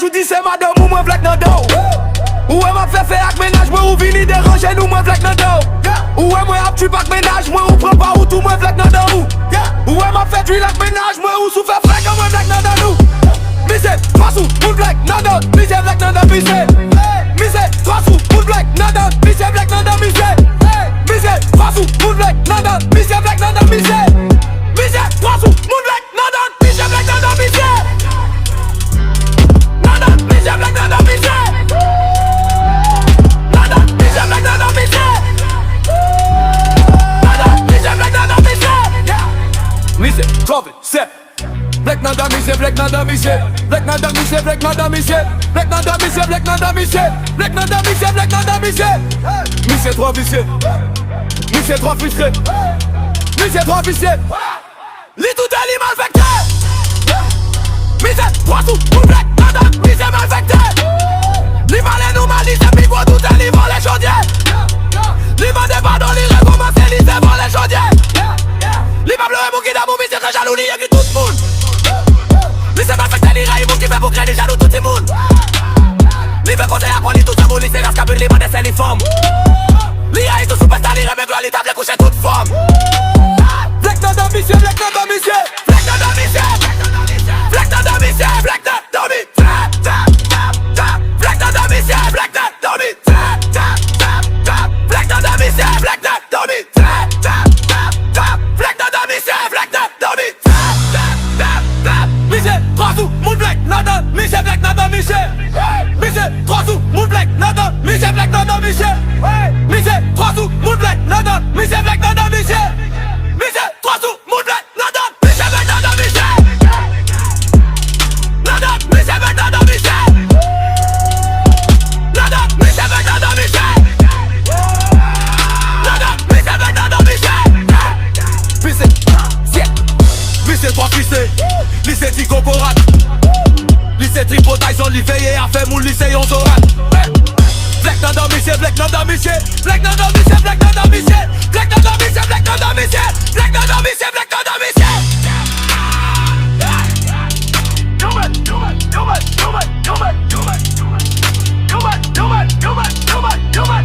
ou dis c'est madame ou moi vlek nan do. Ou m'a fait ak ménage, moi ou vini déranger nous moi vlek nan do. Ou moi ap tu pak ménage, moi ou prend pas ou tout moi vlek nan do. Ou m'a fait tuer ak ménage, moi ou sou fait frère moi vlek nan do nous. Mise, 3 sous, moun vlek nan do, mise vlek nan do mise. Mise, 3 sous, moun vlek nan do, mise vlek nan do mise. Mise, 3 sous, moun vlek nan do, mise vlek nan do mise. Mise, 3 sous, moun vlek nan do, mise vlek nan do mise. Nan do, mise vlek nan do mise. Nan do, mise vlek nan do mise. Nan do, mise vlek nan do mise. Mise, 37. Vlek nan da mise, vlek nan da mise. Vlek nan da mise, vlek nan da mise. Vlek nan da mise, vlek nan da mise. Vlek nan da mise, vlek nan da mise. Mise 3 vicieux. Mise 3 frustré. Mise 3 vicieux. Li tout est li malvecté. Mise 3 sous, moun vlek nan da mise malvecté. Li malé nou malise, pi bo tout est li volé chaudier. Li mande pardon, li recommence, li se volé chaudier. Li pa pleure, moun ki da moun mise très jaloux, li y'a tout moun. Li se malvecté, li raille, moun ki fait pour créer les jaloux tout le monde. Li veut compter à quoi, li tout se moun, li se rase kabul, li mande c'est li forme. Li raille tout superstar, li remègle, li table coucher toute forme. Vlek nan da mise, vlek nan da mise. Vlek nan da mise. Vlek nan da mise, vlek nan da mise. Vlek nan da mise, vlek nan da mise. Vlek nan da mise, vlek nan da mise. Vlek nan da mise, vlek nan da mise. Mise 3 sous, moun vlek nan da mise, vlek nan da mise. Mise 3 sous, moun vlek nan da mise, vlek nan da mise. Mise 3 sous, moun vlek nan da mise, vlek nan da mise. Mise 3 sous, moun vlek nan da mise, vlek nan da mise. Nan da mise, vlek nan da mise. Nan da mise, vlek nan da mise. Nan da mise, vlek nan da mise. Mise, yeah. Mise 3 fissé, lycée Tico Borat. Lycée Tripo Tyson, li veillé à faire moun lycée yon zorat. Vlek nan da mise, vlek nan da mise. Vlek nan da mise, vlek nan da mise. Vlek nan da mise, vlek nan da mise. Vlek nan da mise, vlek nan da mise. Do it.